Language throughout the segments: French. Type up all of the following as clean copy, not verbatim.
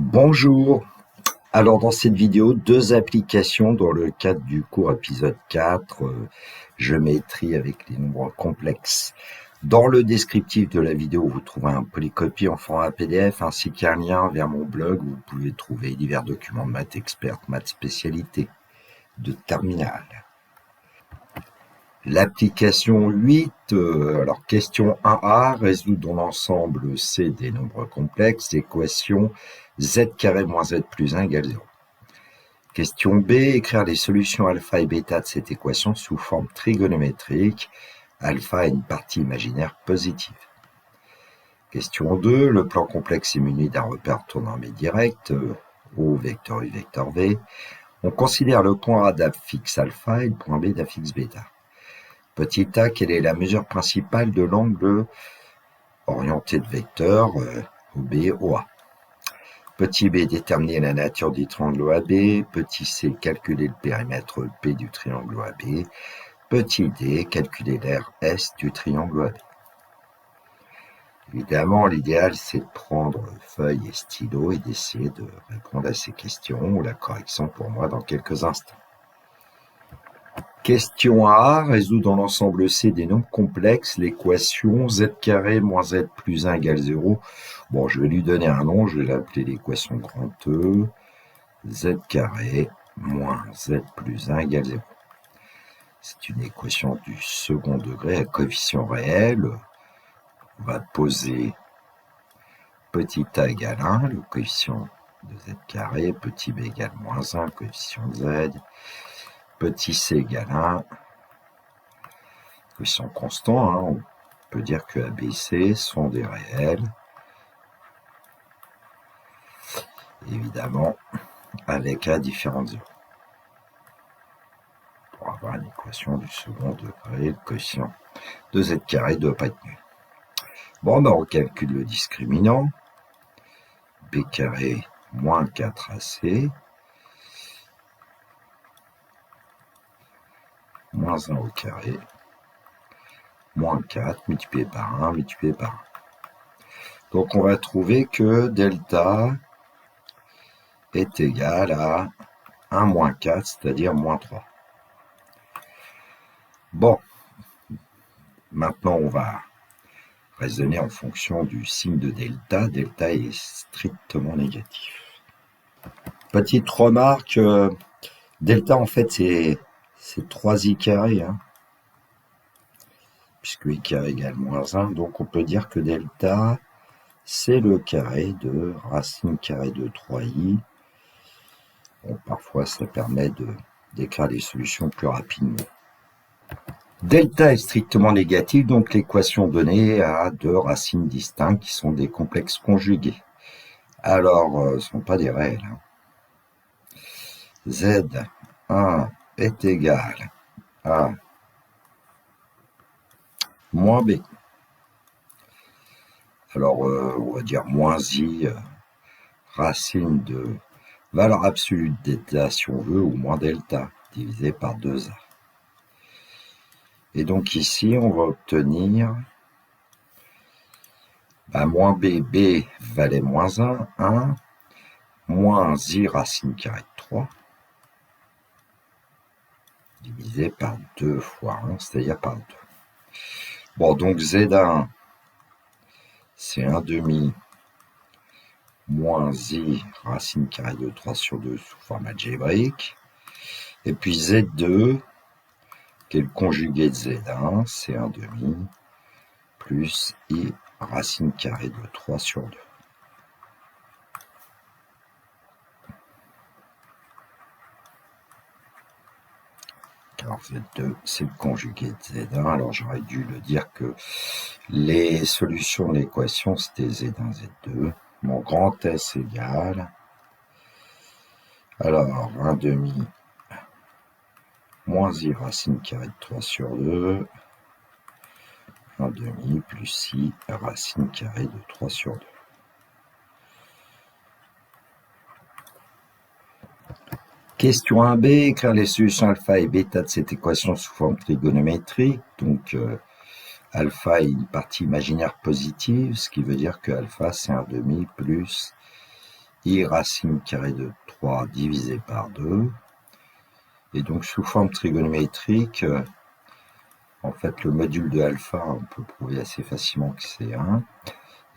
Bonjour. Alors dans cette vidéo, deux applications dans le cadre du cours épisode 4, géométrie avec les nombres complexes. Dans le descriptif de la vidéo, vous trouverez un polycopie en format PDF ainsi qu'un lien vers mon blog où vous pouvez trouver divers documents de maths experte, maths spécialité de terminale. L'application 8, alors question 1A, résoudre dans l'ensemble C des nombres complexes, l'équation z carré moins z plus 1 égale 0. Question B, écrire les solutions alpha et bêta de cette équation sous forme trigonométrique, alpha est une partie imaginaire positive. Question 2, le plan complexe est muni d'un repère tournant mais direct, O vecteur U vecteur V. On considère le point A d'affixe alpha et le point B d'affixe bêta. Petit a, quelle est la mesure principale de l'angle orienté de vecteur OB, OA. Petit b, déterminer la nature du triangle OAB. Petit c, calculer le périmètre P du triangle OAB. Petit d, calculer l'aire S du triangle OAB. Évidemment, l'idéal, c'est de prendre feuille et stylo et d'essayer de répondre à ces questions. La correction pour moi dans quelques instants. Question A, résoudre dans l'ensemble C des nombres complexes l'équation z carré moins z plus 1 égale 0. Bon, je vais lui donner un nom, je vais l'appeler l'équation grand E, z carré moins z plus 1 égale 0. C'est une équation du second degré à coefficient réel. On va poser petit a égale 1, le coefficient de z carré, petit b égale moins 1, le coefficient de z, petit c égale 1, coefficient constant, hein. On peut dire que A, B, C sont des réels, évidemment, avec A différent de 0. Pour avoir une équation du second degré, le coefficient de z carré ne doit pas être nul. Bon, on calcule le discriminant. B carré moins 4AC moins 1 au carré moins 4 multiplié par 1 multiplié par 1. Donc on va trouver que delta est égal à 1 moins 4, c'est-à-dire moins 3. Bon, maintenant on va raisonner en fonction du signe de delta. Delta est strictement négatif. Petite remarque, delta en fait c'est 3i carré, hein, puisque i carré égale moins 1, donc on peut dire que delta c'est le carré de racine carrée de 3i. Bon, parfois ça permet d'écrire les solutions plus rapidement. Delta est strictement négatif, donc l'équation donnée a deux racines distinctes qui sont des complexes conjugués. Alors, ce ne sont pas des réels. Hein. Z1 est égal à moins B. Alors, on va dire moins I, racine de valeur absolue de delta si on veut, ou moins delta, divisé par 2A. Et donc ici, on va obtenir moins B, B valait moins 1, 1, moins I racine carrée de 3, divisé par 2 fois 1, c'est-à-dire par 2. Bon, donc Z1, c'est 1 demi moins I racine carrée de 3 sur 2 sous forme algébrique. Et puis Z2, qui est le conjugué de Z1, c'est 1 demi plus I racine carrée de 3 sur 2. Alors Z2, c'est le conjugué de Z1. Alors j'aurais dû le dire que les solutions de l'équation, c'était Z1, Z2. Mon grand S égale. Alors 1 demi moins I racine carrée de 3 sur 2. 1 demi plus I racine carrée de 3 sur 2. Question 1b, écrire les solutions alpha et bêta de cette équation sous forme trigonométrique. Donc alpha est une partie imaginaire positive, ce qui veut dire que alpha c'est 1 demi plus I racine carrée de 3 divisé par 2. Et donc, sous forme trigonométrique, en fait, le module de alpha, on peut prouver assez facilement que c'est 1.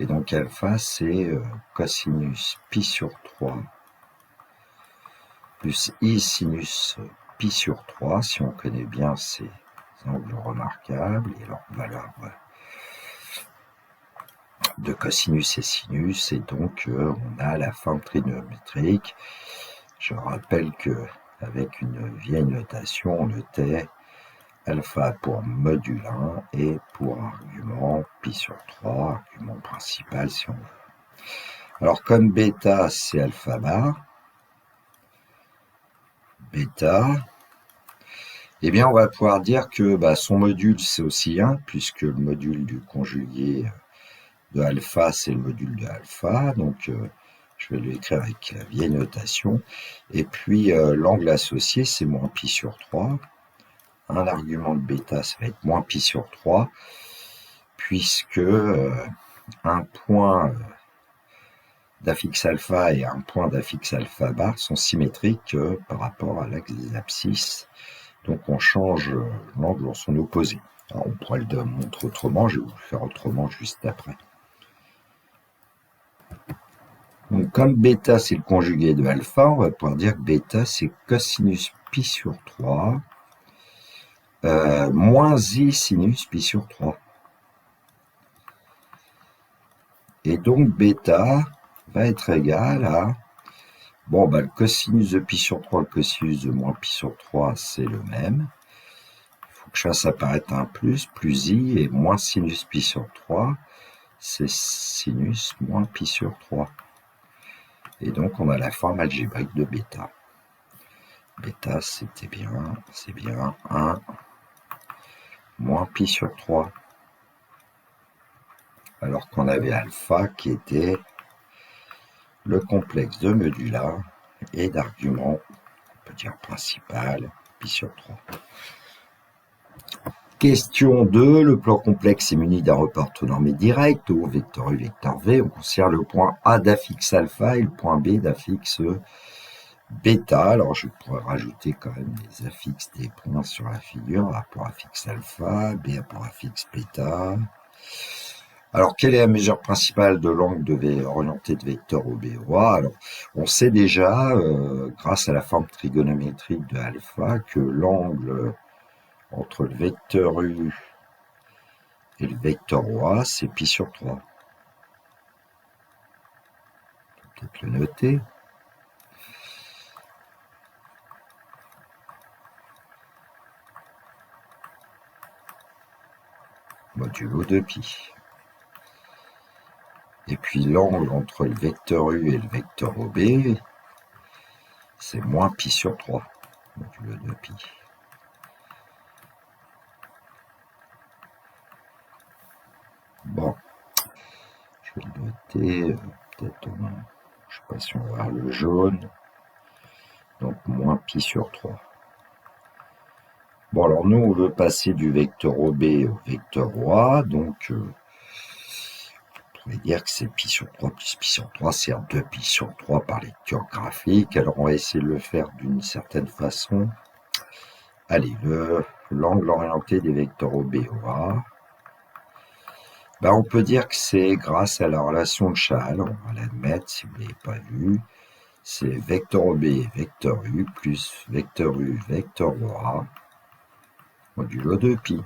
Et donc, alpha, c'est cosinus pi sur 3 plus I sinus pi sur 3. Si on connaît bien ces angles remarquables et leur valeur de cosinus et sinus. Et donc, on a la forme trigonométrique. Je rappelle que avec une vieille notation, on notait alpha pour module 1 et pour argument pi sur 3, argument principal si on veut. Alors comme bêta c'est alpha bar, bêta, eh bien on va pouvoir dire que son module c'est aussi 1, puisque le module du conjugué de alpha c'est le module de alpha, donc je vais l'écrire avec la vieille notation, et puis l'angle associé c'est moins pi sur 3, un argument de bêta ça va être moins pi sur 3, puisque un point d'affixe alpha et un point d'affixe alpha bar sont symétriques par rapport à l'axe des abscisses. Donc on change l'angle en son opposé. Alors on pourrait le montrer autrement, je vais vous le faire autrement juste après. Donc comme bêta c'est le conjugué de alpha, on va pouvoir dire que bêta c'est cosinus pi sur 3 moins I sinus pi sur 3. Et donc bêta va être égal à, le cosinus de pi sur 3, le cosinus de moins pi sur 3, c'est le même. Il faut que je fasse apparaître un plus I, et moins sinus pi sur 3, c'est sinus moins pi sur 3. Et donc on a la forme algébrique de bêta. Bêta, c'est bien 1 moins pi sur 3. Alors qu'on avait alpha qui était le complexe de modula et d'argument, on peut dire principal, pi sur 3. Question 2, le plan complexe est muni d'un report orthonormé direct au vecteur U, vecteur V. On considère le point A d'affixe alpha et le point B d'affixe bêta. Alors je pourrais rajouter quand même les affixes des points sur la figure. A pour affixe alpha, B pour affixe bêta. Alors, quelle est la mesure principale de l'angle orienté de vecteur au B au A? Alors, on sait déjà, grâce à la forme trigonométrique de alpha, que l'angle entre le vecteur U et le vecteur OA, c'est pi sur 3. On peut peut-être le noter. Modulo de pi. Et puis l'angle entre le vecteur U et le vecteur OB, c'est moins pi sur 3, modulo de pi. Bon, je vais le noter, peut-être, je ne sais pas si on va voir le jaune, donc moins pi sur 3. Bon, alors nous, on veut passer du vecteur OB au vecteur OA, donc on pourrait dire que c'est pi sur 3 plus pi sur 3, c'est 2 pi sur 3 par lecture graphique. Alors on va essayer de le faire d'une certaine façon. Allez, l'angle orienté des vecteurs OB et OA, on peut dire que c'est grâce à la relation de Chasles, on va l'admettre si vous ne l'avez pas vu, c'est vecteur OB vecteur U plus vecteur U vecteur OA modulo 2 pi.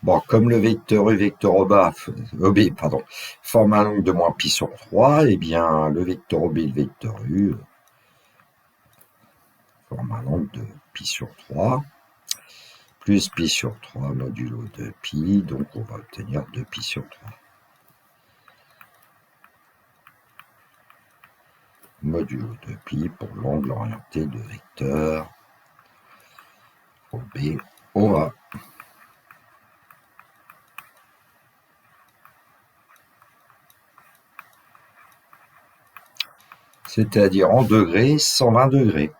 Bon, comme le vecteur U vecteur OB forme un angle de moins pi sur 3, eh bien le vecteur OB et le vecteur U forment un angle de pi sur 3, plus pi sur 3 modulo 2 pi, donc on va obtenir 2 pi sur 3. Modulo 2 pi pour l'angle orienté de vecteur OB, OA. C'est-à-dire en degrés, 120 degrés.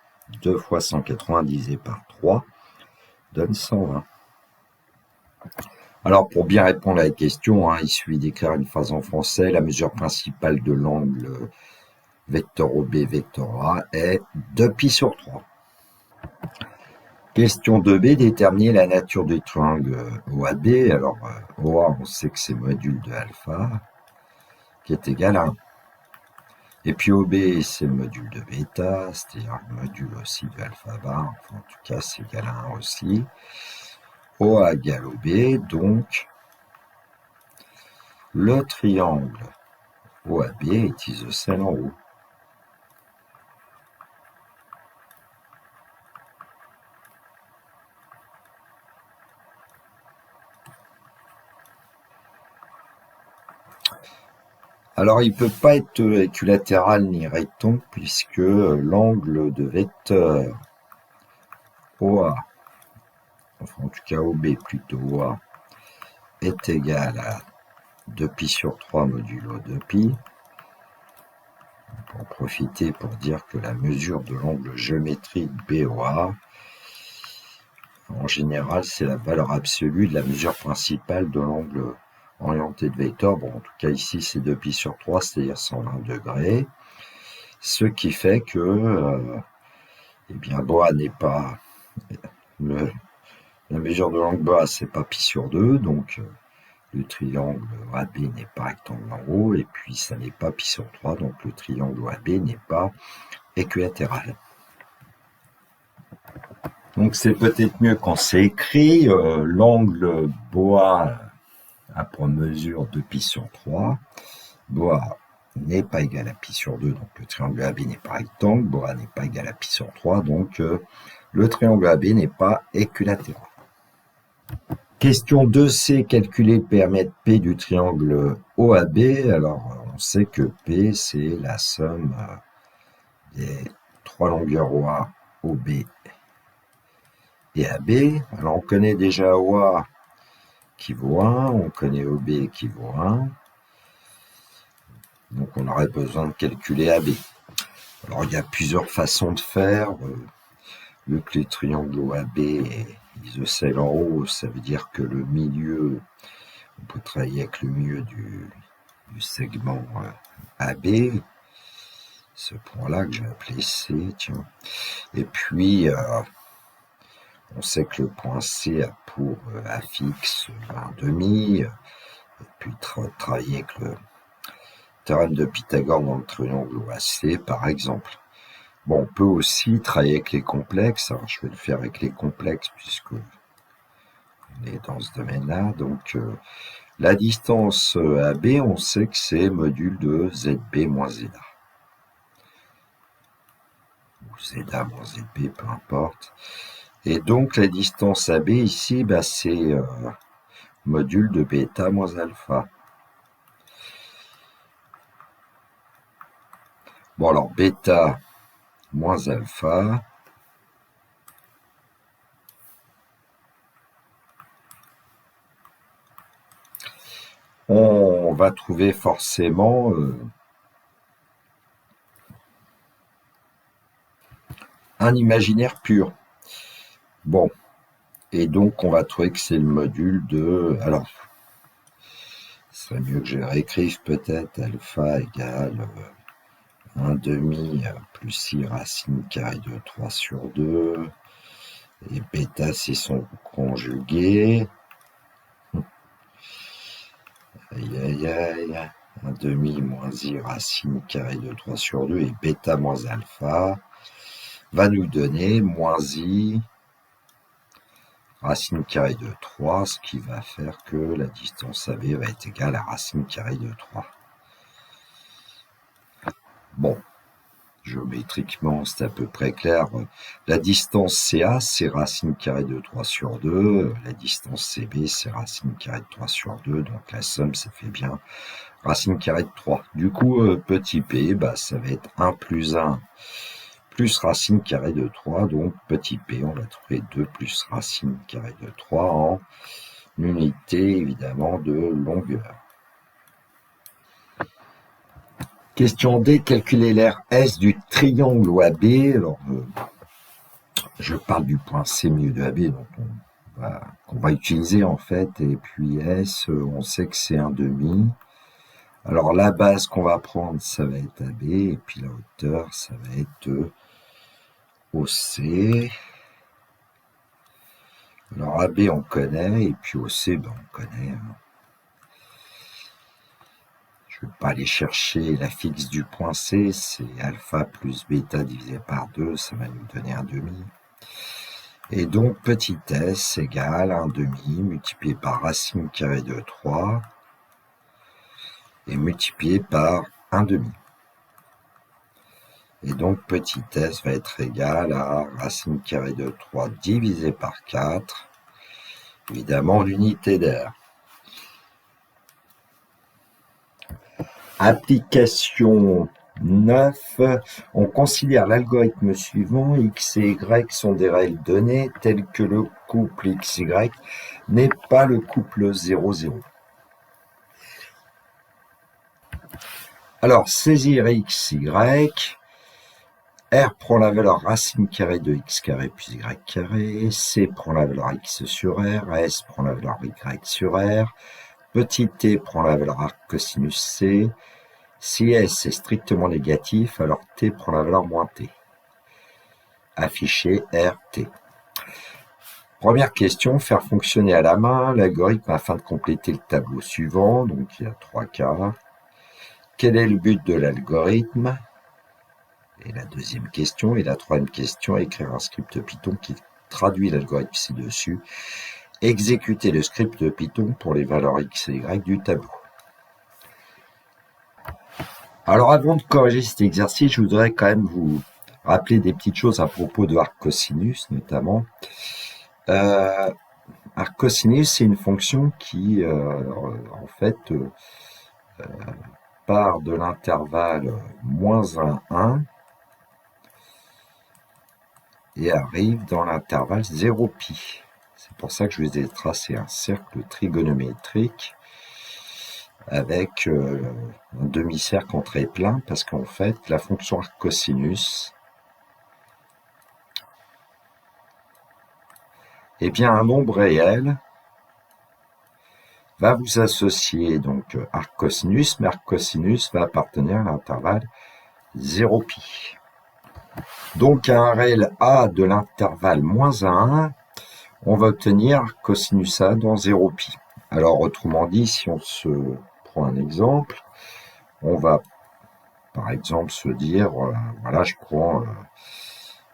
2 fois 180 divisé par 3 donne 120. Alors, pour bien répondre à la question, il suffit d'écrire une phrase en français. La mesure principale de l'angle vecteur OB, vecteur A est 2π/3. Question 2b, déterminer la nature du triangle OAB. Alors, OA, on sait que c'est module de alpha, qui est égal à 1. Et puis OB, c'est le module de bêta, c'est-à-dire le module aussi de alpha bar. Enfin, en tout cas, c'est égal à 1 aussi. OA égale OB, donc le triangle OAB est isocèle en haut. Alors, il ne peut pas être équilatéral ni rectangle puisque l'angle de vecteur OA, enfin en tout cas OB plutôt OA, est égal à 2π/3 modulo 2π. On peut en profiter pour dire que la mesure de l'angle géométrique BOA, en général, c'est la valeur absolue de la mesure principale de l'angle orienté de vecteur. Bon, en tout cas, ici, c'est 2π/3, c'est-à-dire 120 degrés. Ce qui fait que, eh bien, BOA n'est pas... la mesure de l'angle BOA, c'est pas π/2, donc le triangle OAB n'est pas rectangle en haut, et puis ça n'est pas π/3, donc le triangle OAB n'est pas équilatéral. Donc c'est peut-être mieux quand c'est écrit, l'angle BOA a pour mesure 2π/3, BOA n'est pas égal à π/2, donc le triangle AB n'est pas rectangle, BOA n'est pas égal à π/3, donc le triangle AB n'est pas équilatéral. Question 2c, calculer le périmètre P du triangle OAB. Alors, on sait que P, c'est la somme des trois longueurs OA, OB et AB. Alors, on connaît déjà OA qui vaut 1, on connaît OB qui vaut 1. Donc, on aurait besoin de calculer AB. Alors, il y a plusieurs façons de faire. Vu que les triangles OAB est isocèle en haut, ça veut dire que le milieu, on peut travailler avec le milieu du segment AB, ce point-là que je vais appeler C, tiens. Et puis, on sait que le point C a pour affixe 1/2, et puis travailler avec le théorème de Pythagore dans le triangle OAC, par exemple. Bon, on peut aussi travailler avec les complexes. Alors, je vais le faire avec les complexes puisque on est dans ce domaine-là. Donc, la distance AB, on sait que c'est module de ZB moins ZA. Ou ZA moins ZB, peu importe. Et donc, la distance AB ici, c'est module de bêta moins alpha. Bon, alors, bêta moins alpha, on va trouver forcément un imaginaire pur. Bon, et donc on va trouver que c'est le module de... Alors, ce serait mieux que je réécrive peut-être alpha égale 1/2 plus 6 racine carrée de 3/2, et bêta c'est son conjugué. Aïe aïe aïe, 1/2 moins i racine carrée de 3/2 et bêta moins alpha va nous donner moins i racine carrée de 3, ce qui va faire que la distance AB va être égale à racine carrée de 3. Bon, géométriquement, c'est à peu près clair. La distance CA, c'est racine carrée de 3/2. La distance CB, c'est racine carrée de 3/2. Donc la somme, ça fait bien racine carrée de 3. Du coup, petit p, ça va être 1 plus 1 plus racine carrée de 3. Donc petit p, on va trouver 2 plus racine carrée de 3 en unité, évidemment, de longueur. Question D, calculer l'aire S du triangle OAB. Alors, je parle du point C milieu de AB, donc on qu'on va utiliser en fait, et puis S, on sait que c'est 1,5. Alors la base qu'on va prendre, ça va être AB, et puis la hauteur, ça va être OC. Alors AB, on connaît, et puis OC, ben, on connaît. Je ne vais pas aller chercher la fixe du point C, c'est alpha plus bêta divisé par 2, ça va nous donner 1,5. Et donc petit s égale 1,5 multiplié par racine carrée de 3 et multiplié par 1,5. Et donc petit s va être égal à racine carrée de 3 divisé par 4, évidemment l'unité d'air. Application 9. On considère l'algorithme suivant. X et Y sont des règles données telles que le couple XY n'est pas le couple 0,0. Alors, saisir X, Y. R prend la valeur racine carrée de X carré plus Y carré. C prend la valeur X sur R. S prend la valeur Y sur R. Petit t prend la valeur arc cosinus C. Si S est strictement négatif, alors T prend la valeur moins T. Afficher RT. Première question, faire fonctionner à la main l'algorithme afin de compléter le tableau suivant. Donc il y a 3 cas. Quel est le but de l'algorithme? Et la deuxième question. Et la troisième question, écrire un script Python qui traduit l'algorithme ci-dessus. Exécuter le script Python pour les valeurs X et Y du tableau. Alors avant de corriger cet exercice, je voudrais quand même vous rappeler des petites choses à propos de arc cosinus notamment. Arc cosinus, c'est une fonction qui en fait part de l'intervalle moins 1, 1 et arrive dans l'intervalle 0π. C'est pour ça que je vous ai tracé un cercle trigonométrique avec un demi-cercle en trait plein, parce qu'en fait, la fonction arc cosinus, eh bien, un nombre réel va vous associer donc arc cosinus, mais arc cosinus va appartenir à l'intervalle 0π. Donc, à un réel A de l'intervalle moins 1, on va obtenir arc cosinus A dans 0π. Alors, autrement dit, si on se prend un exemple, on va par exemple se dire, voilà, je prends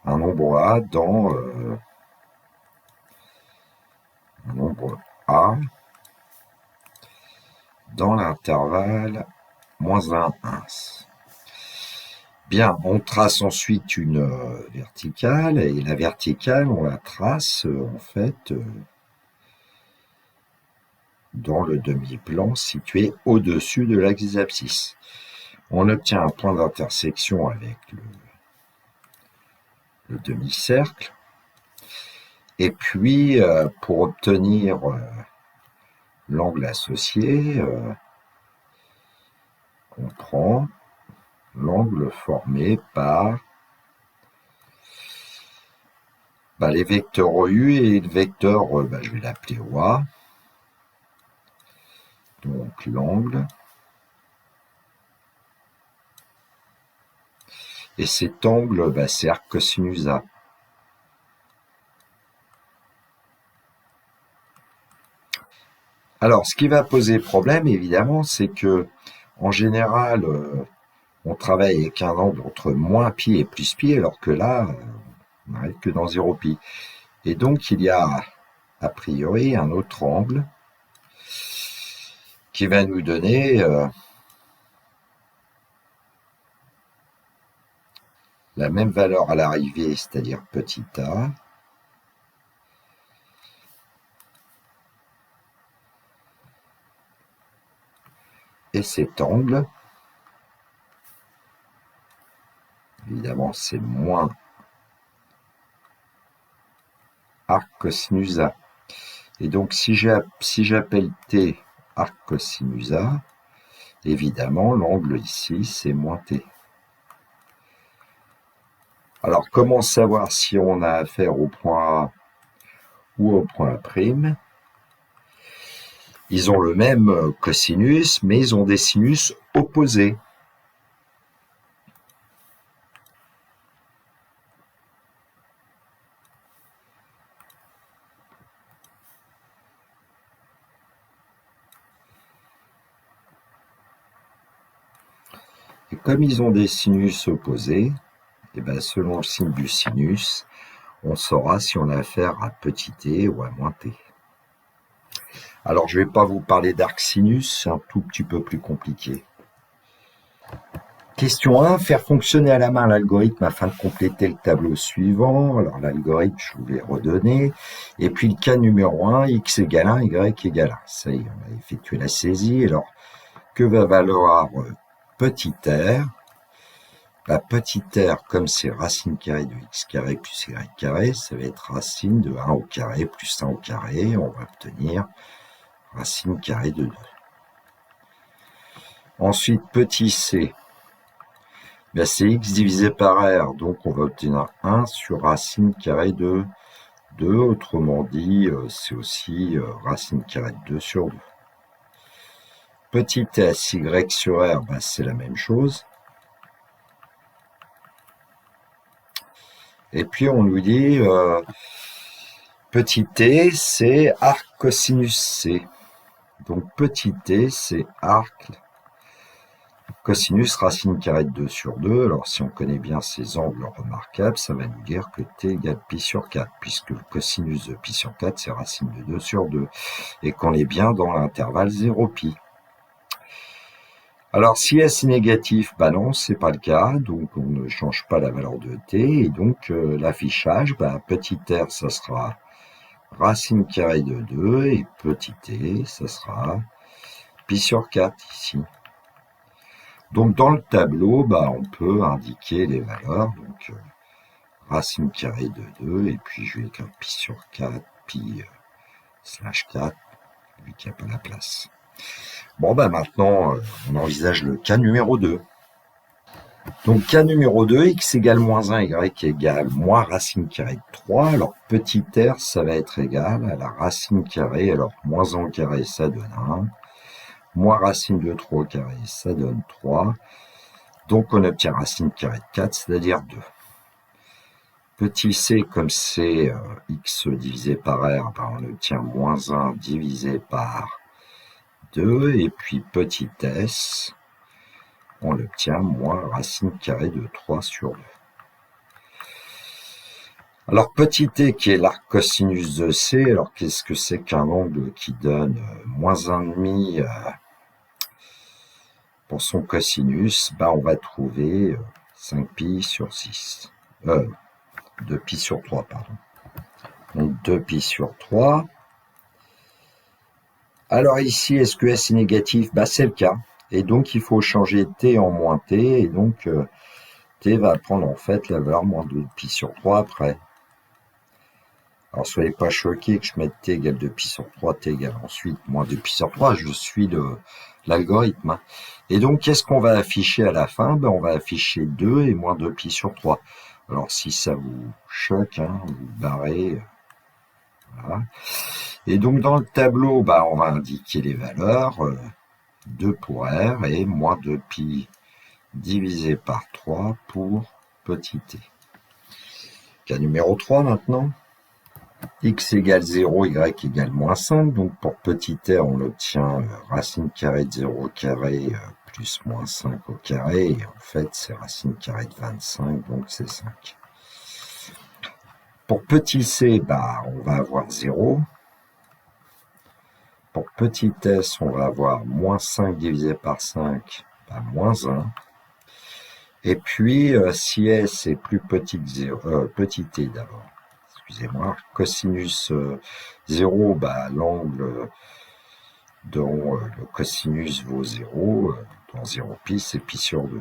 un nombre A dans un nombre A dans l'intervalle moins 1, 1. Bien, on trace ensuite une verticale, et la verticale, on la trace en fait dans le demi-plan situé au-dessus de l'axe des abscisses. On obtient un point d'intersection avec le demi-cercle. Et puis, pour obtenir l'angle associé, on prend l'angle formé par les vecteurs OU et le vecteur, je vais l'appeler OA. Donc l'angle. Et cet angle, c'est arc cosinus A. Alors, ce qui va poser problème, évidemment, c'est que, en général, on travaille avec un angle entre moins pi et plus pi, alors que là, on n'arrive que dans 0π. Et donc, il y a, a priori, un autre angle qui va nous donner la même valeur à l'arrivée, c'est-à-dire petit a. Et cet angle, évidemment, c'est moins arc cosinus A. Et donc, si j'appelle T arc cosinus A, évidemment, l'angle ici, c'est moins T. Alors, comment savoir si on a affaire au point A ou au point prime. Ils ont le même cosinus, mais ils ont des sinus opposés. Et comme ils ont des sinus opposés, et ben selon le signe du sinus, on saura si on a affaire à petit t ou à moins t. Alors, je ne vais pas vous parler d'arc sinus, c'est un tout petit peu plus compliqué. Question 1, faire fonctionner à la main l'algorithme afin de compléter le tableau suivant. Alors, l'algorithme, je vous l'ai redonné. Et puis, le cas numéro 1, x égale 1, y égale 1. Ça y est, on a effectué la saisie. Alors, que va valoir petit r? Petit r, comme c'est racine carrée de x carré plus y carré, ça va être racine de 1 au carré plus 1 au carré. On va obtenir racine carrée de 2. Ensuite, petit c, ben c'est x divisé par r, donc on va obtenir 1 sur racine carrée de 2. Autrement dit, c'est aussi racine carrée de 2 sur 2. Petit s, y sur r, ben c'est la même chose. Et puis on nous dit petit t, c'est arc cosinus c. Donc petit t, c'est arc cosinus racine carrée de 2 sur 2. Alors si on connaît bien ces angles remarquables, ça va nous dire que t égale pi sur 4, puisque le cosinus de pi sur 4, c'est racine de 2 sur 2, et qu'on est bien dans l'intervalle 0 pi. Alors si s est négatif, ben non, c'est pas le cas, donc on ne change pas la valeur de t, et donc l'affichage, petit r, ça sera racine carrée de 2, et petit t, ça sera pi sur 4 ici. Donc dans le tableau, on peut indiquer les valeurs, donc racine carrée de 2, et puis je vais écrire pi sur 4, pi slash 4, vu qu'il n'y a pas la place. Bon, maintenant, on envisage le cas numéro 2. Donc, cas numéro 2, x égale moins 1, y égale moins racine carrée de 3. Alors, petit r, ça va être égal à la racine carrée. Alors, moins 1 au carré, ça donne 1. Moins racine de 3 au carré, ça donne 3. Donc, on obtient racine carrée de 4, c'est-à-dire 2. Petit c, comme c'est x divisé par r, on obtient moins 1 divisé par 2, et puis petit s, on obtient moins racine carrée de 3 sur 2. Alors petit t qui est l'arc cosinus de c, alors qu'est-ce que c'est qu'un angle qui donne moins 1,5 pour son cosinus? On va trouver 5pi sur 6. 2pi sur 3, pardon. Donc 2pi sur 3. Alors ici, est-ce que s est négatif? C'est le cas. Et donc, il faut changer t en moins t. Et donc, t va prendre en fait la valeur moins 2pi sur 3 après. Alors, soyez pas choqués que je mette t égale 2pi sur 3, t égale ensuite moins 2pi sur 3. Je suis l'algorithme. Et donc, qu'est-ce qu'on va afficher à la fin? On va afficher 2 et moins 2pi sur 3. Alors, si ça vous choque, vous barrez. Voilà. Et donc, dans le tableau, on va indiquer les valeurs. 2 pour r et moins 2pi divisé par 3 pour petit t. Cas numéro 3 maintenant. X égale 0, y égale moins 5. Donc pour petit r, on obtient racine carrée de 0 au carré plus moins 5 au carré. Et en fait, c'est racine carrée de 25, donc c'est 5. Pour petit c, on va avoir 0. Pour petit s, on va avoir moins 5 divisé par 5, moins 1. Et puis, si s est plus petit que 0, petit t d'abord, excusez-moi, cosinus 0, l'angle dont le cosinus vaut 0, dans 0pi, c'est pi sur 2.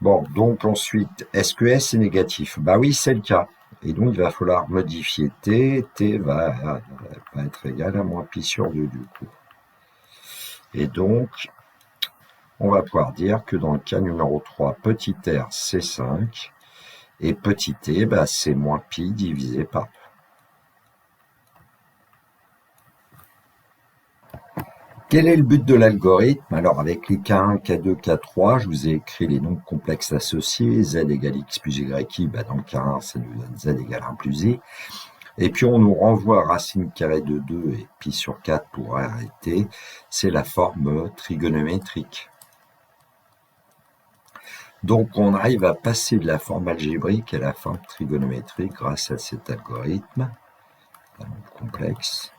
Bon, donc ensuite, est-ce que s est négatif? Oui, c'est le cas. Et donc, il va falloir modifier t. T va être égal à moins pi sur 2 du coup. Et donc, on va pouvoir dire que dans le cas numéro 3, petit r, c'est 5. Et petit t, c'est moins pi divisé par 2. Quel est le but de l'algorithme? Alors, avec les K1, K2, K3, je vous ai écrit les nombres complexes associés. Z égale X plus Y, dans le K1, ça nous donne Z égale 1 plus I. Et puis, on nous renvoie racine carrée de 2 et pi sur 4 pour R et T. C'est la forme trigonométrique. Donc, on arrive à passer de la forme algébrique à la forme trigonométrique grâce à cet algorithme complexe.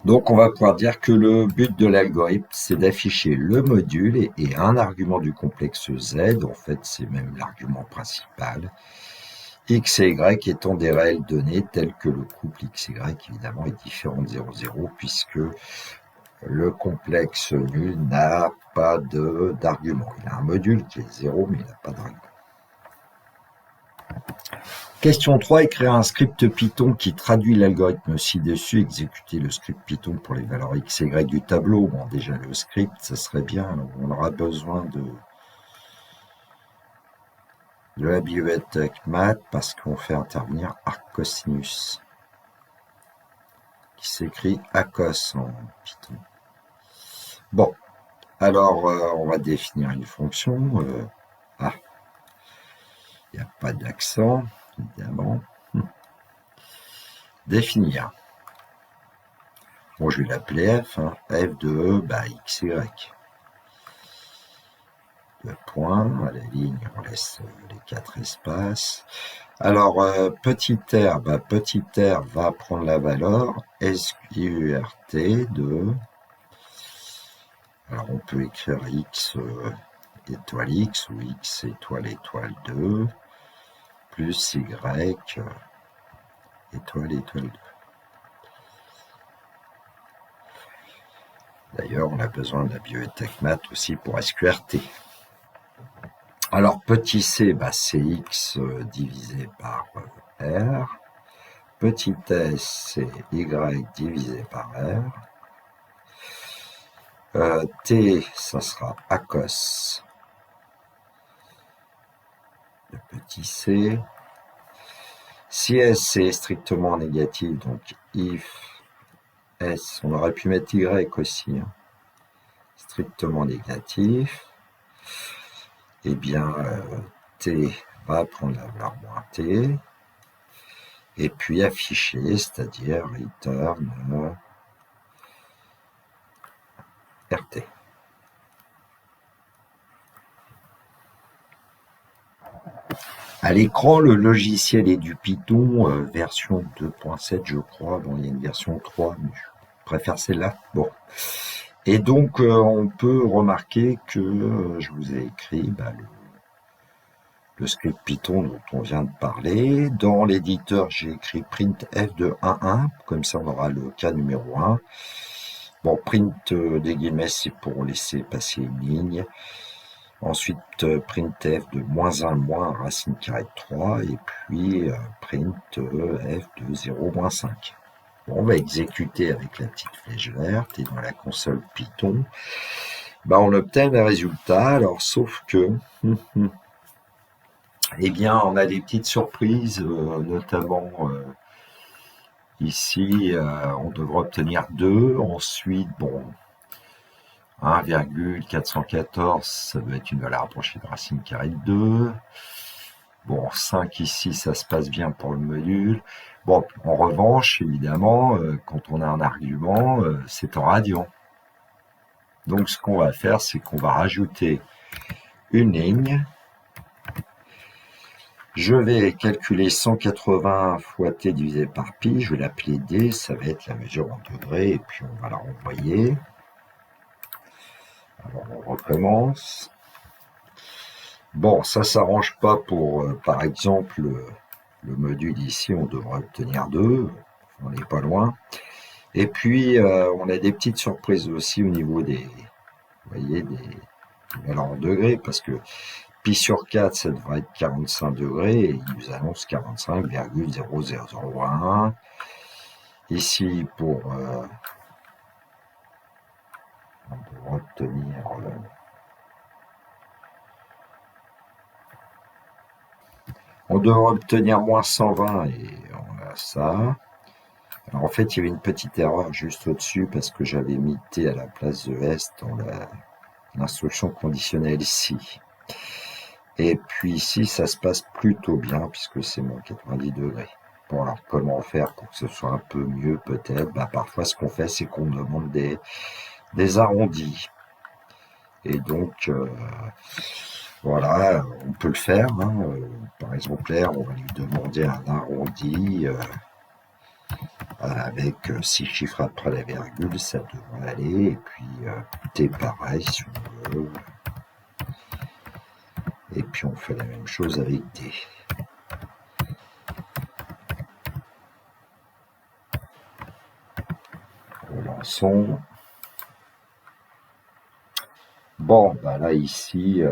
Donc, on va pouvoir dire que le but de l'algorithme, c'est d'afficher le module et un argument du complexe Z. En fait, c'est même l'argument principal. X et Y étant des réelles données telles que le couple X, Y, évidemment, est différent de 0, 0, puisque le complexe nul n'a pas d'argument. Il a un module qui est 0, mais il n'a pas d'argument. Question 3, écrire un script Python qui traduit l'algorithme ci-dessus, exécuter le script Python pour les valeurs X et Y du tableau. Bon, déjà le script, ça serait bien. On aura besoin de la bibliothèque math parce qu'on fait intervenir arccosinus, qui s'écrit ACOS en Python. Bon, alors on va définir une fonction. Il n'y a pas d'accent, évidemment. Définir. Bon, je vais l'appeler f, f de E, x, y. Le point, à la ligne, on laisse les 4 espaces. Alors, petit r, petit r va prendre la valeur SQRT de... Alors, on peut écrire x étoile x ou x étoile 2 plus y étoile 2. D'ailleurs, on a besoin de la bibliothèque math aussi pour SQRT. Alors, petit c, c'est x divisé par r. Petit s, c'est y divisé par r. T, ça sera ACOS de petit c. Si S est strictement négatif, donc if S, on aurait pu mettre Y aussi, strictement négatif, eh bien T va prendre la valeur moins T, et puis afficher, c'est-à-dire return RT. À l'écran, le logiciel est du Python, version 2.7, je crois. Bon, il y a une version 3, mais je préfère celle-là. Bon. Et donc, on peut remarquer que je vous ai écrit le script Python dont on vient de parler. Dans l'éditeur, j'ai écrit printf de 1.1, comme ça on aura le cas numéro 1. Bon, print des guillemets, c'est pour laisser passer une ligne. Ensuite, printf de -1, racine carrée de 3, et puis printf de 0, 5. Bon, on va exécuter avec la petite flèche verte, et dans la console Python, on obtient le résultat. Alors, sauf que, eh bien, on a des petites surprises, notamment ici, on devrait obtenir 2. Ensuite, bon, 1,414, ça doit être une valeur approchée de racine carrée de 2. Bon, 5 ici, ça se passe bien pour le module. Bon, en revanche, évidemment, quand on a un argument, c'est en radians. Donc, ce qu'on va faire, c'est qu'on va rajouter une ligne. Je vais calculer 180 fois t divisé par pi. Je vais l'appeler d, ça va être la mesure en degrés, et puis on va la renvoyer. Alors, on recommence. Bon, ça s'arrange pas pour, par exemple, le module ici, on devrait obtenir 2, on n'est pas loin. Et puis, on a des petites surprises aussi au niveau des, vous voyez, des valeurs en degrés, parce que pi sur 4, ça devrait être 45 degrés, et il nous annonce 45,0001. Ici, on devrait obtenir... on devrait obtenir -120 et on a ça. Alors en fait, il y avait une petite erreur juste au-dessus parce que j'avais mis t à la place de s dans l'instruction conditionnelle ici. Et puis ici, ça se passe plutôt bien puisque c'est mon 90 degrés. Bon, alors comment faire pour que ce soit un peu mieux peut-être? Parfois, ce qu'on fait, c'est qu'on demande des arrondis. Et donc, voilà, on peut le faire. Hein. Par exemple, là, on va lui demander un arrondi avec 6 chiffres après la virgule, ça devrait aller. Et puis, t pareil, si on veut. Et puis, on fait la même chose avec d. Relançons. Bon, là, ici,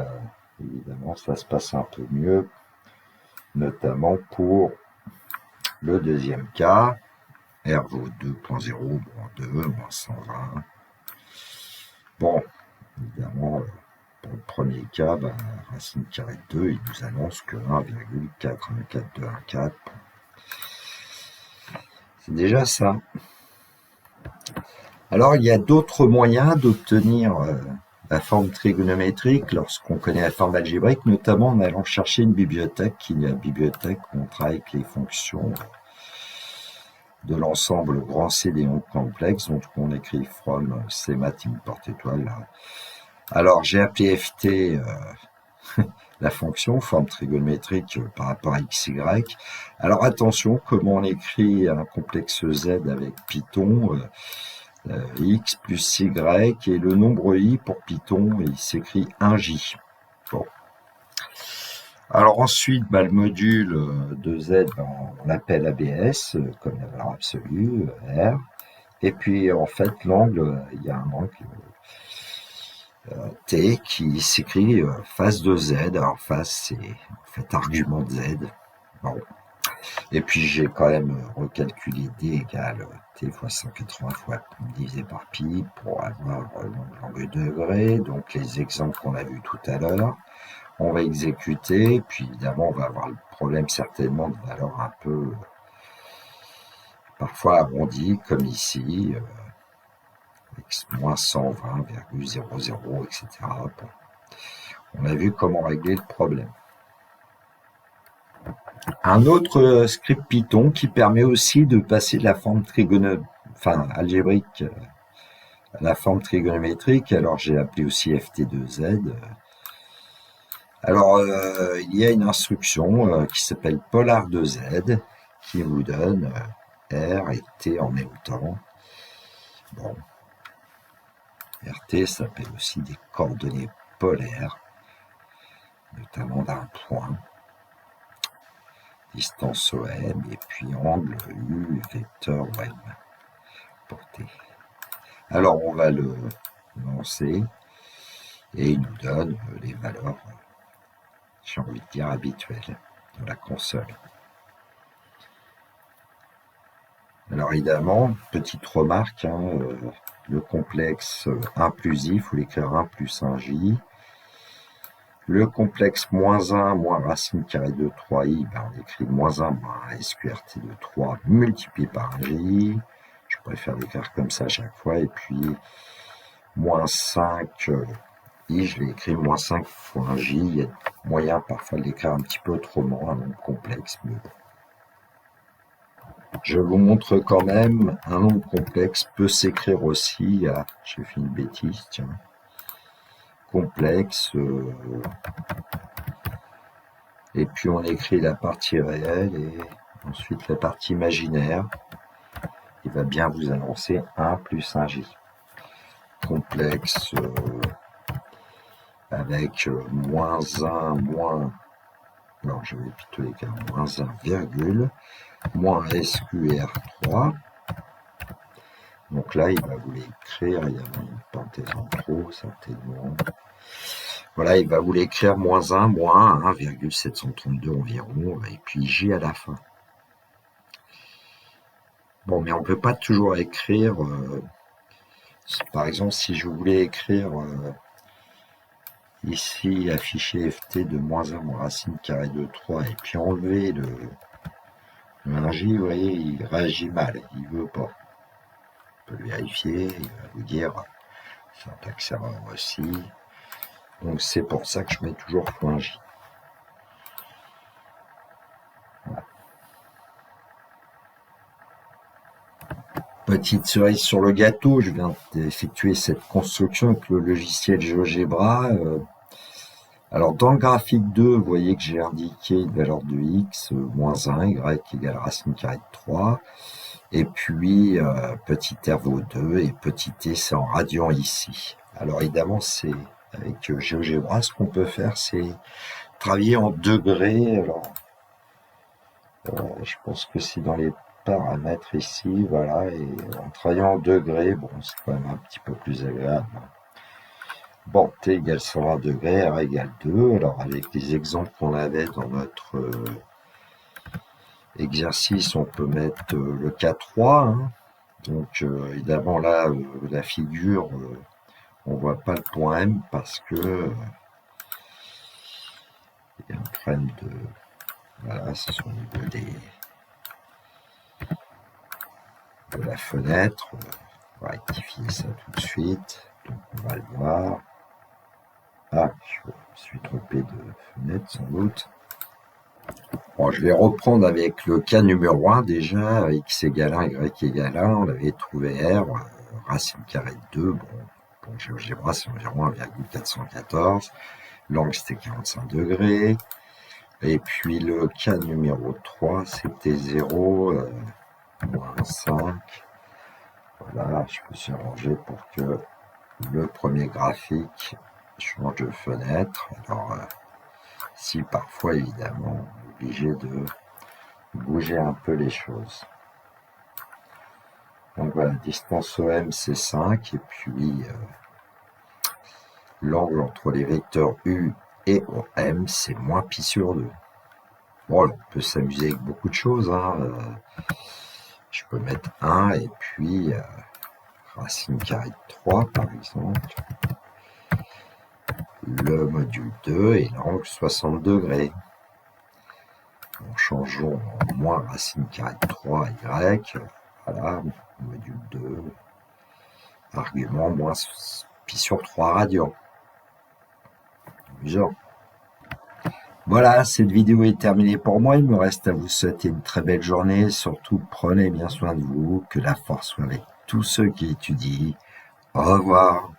évidemment, ça se passe un peu mieux, notamment pour le deuxième cas. R vaut 2.0, moins 2, moins 120. Bon, évidemment, pour le premier cas, racine carrée de 2, il nous annonce que 1,41414. C'est déjà ça. Alors, il y a d'autres moyens d'obtenir la forme trigonométrique lorsqu'on connaît la forme algébrique, notamment en allant chercher une bibliothèque, qui est la bibliothèque où on travaille avec les fonctions de l'ensemble grand C des nombres complexes, donc on écrit from CMAT import étoile. Alors j'ai appelé ft la fonction forme trigonométrique par rapport à xy. Alors attention, comment on écrit un complexe z avec Python, x plus y, et le nombre i pour Python, il s'écrit 1j. Bon. Alors ensuite, le module de z, on l'appelle ABS, comme la valeur absolue, R. Et puis en fait, l'angle, il y a un angle T qui s'écrit face de z. Alors face, c'est en fait argument de z. Bon. Et puis j'ai quand même recalculé d égale t fois 180 fois divisé par pi pour avoir l'angle degré. Donc les exemples qu'on a vus tout à l'heure. On va exécuter, puis évidemment on va avoir le problème certainement de valeurs un peu parfois arrondies, comme ici, avec moins 120,00, etc. Bon. On a vu comment régler le problème. Un autre script Python qui permet aussi de passer de la forme algébrique à la forme trigonométrique. Alors j'ai appelé aussi ft2z. Alors, il y a une instruction qui s'appelle polar2z qui vous donne R et T en même temps. Bon, RT s'appelle aussi des coordonnées polaires, notamment d'un point, distance OM et puis angle U, vecteur OM pour T. Alors, on va le lancer et il nous donne les valeurs, j'ai envie de dire, habituelles de la console. Alors évidemment, petite remarque, le complexe 1 plus i, il faut l'écrire 1 plus 1j. Le complexe moins 1 moins racine carrée de 3i, on écrit moins 1 moins SQRT de 3 multiplié par j. Je préfère l'écrire comme ça à chaque fois. Et puis moins 5 i, je l'ai écrit moins 5 fois j. Il y a moyen parfois de l'écrire un petit peu autrement, un nombre complexe, mais bon. Je vous montre quand même, un nombre complexe peut s'écrire aussi, j'ai fait une bêtise, tiens, complexe, et puis on écrit la partie réelle et ensuite la partie imaginaire. Il va bien vous annoncer 1 plus 1j. Complexe avec moins 1, moins, alors je vais plutôt écrire moins 1, virgule, moins SQR3. Donc là, il va vous l'écrire, il y a une parenthèse en trop, certainement. Voilà, il va vous l'écrire moins 1, moins 1,732 environ, et puis J à la fin. Bon, mais on ne peut pas toujours écrire, par exemple, si je voulais écrire ici, afficher ft de moins 1 moins racine carrée de 3, et puis enlever Un J, vous voyez, il réagit mal, il veut pas. On peut le vérifier, il va vous dire syntaxe erreur aussi. Donc c'est pour ça que je mets toujours .j. Voilà. Petite cerise sur le gâteau, je viens d'effectuer cette construction avec le logiciel GeoGebra. Alors dans le graphique 2, vous voyez que j'ai indiqué une valeur de x, moins 1, y égale racine carrée de 3. Et puis petit r vaut 2 et petit t c'est en radian ici. Alors évidemment, c'est avec GeoGebra, ce qu'on peut faire, c'est travailler en degrés. Alors je pense que c'est dans les paramètres ici, voilà, et en travaillant en degrés, bon, c'est quand même un petit peu plus agréable. Bon, t égale 120 degrés, r égale 2. Alors avec les exemples qu'on avait dans notre exercice, on peut mettre le cas 3. Hein. Donc évidemment là, la figure, on voit pas le point M parce que il y a un problème de... Voilà, c'est au niveau de la fenêtre. On va rectifier ça tout de suite. Donc on va le voir. Ah, je me suis trompé de fenêtre sans doute. Bon, je vais reprendre avec le cas numéro 1 déjà, x égale 1, y égale 1, on avait trouvé r, racine carrée de 2, bon, pour GeoGebra c'est environ 1,414, l'angle c'était 45 degrés, et puis le cas numéro 3 c'était 0, moins 5, voilà, je me suis arrangé pour que le premier graphique change de fenêtre, alors si parfois évidemment on est obligé de bouger un peu les choses. Donc voilà, distance OM c'est 5 et puis l'angle entre les vecteurs U et OM c'est moins pi sur 2. Bon, on peut s'amuser avec beaucoup de choses. Hein. Je peux mettre 1 et puis racine carrée de 3 par exemple. Le module 2 et l'angle 60 degrés. En changeant en moins racine carrée de 3 y, voilà, module 2, argument moins pi sur 3 radians. Amusant. Voilà, cette vidéo est terminée pour moi. Il me reste à vous souhaiter une très belle journée. Surtout, prenez bien soin de vous. Que la force soit avec tous ceux qui étudient. Au revoir.